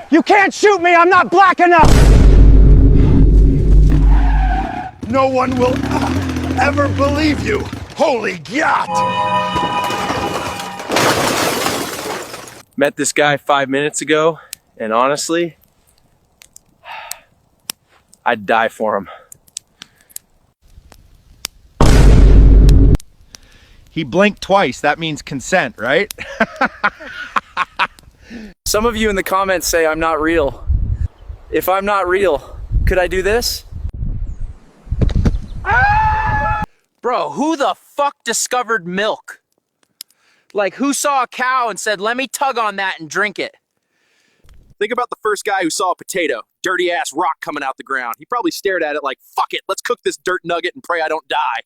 You can't shoot me, I'm not black enough! No one will ever believe you. Holy God! Met this guy 5 minutes ago, and honestly, I'd die for him. He blinked twice. That means consent, right? Some of you in the comments say I'm not real. If I'm not real, could I do this? Bro, who the fuck discovered milk? Like, who saw a cow and said, let me tug on that and drink it? Think about the first guy who saw a potato, dirty ass rock coming out the ground. He probably stared at it like, fuck it, let's cook this dirt nugget and pray I don't die.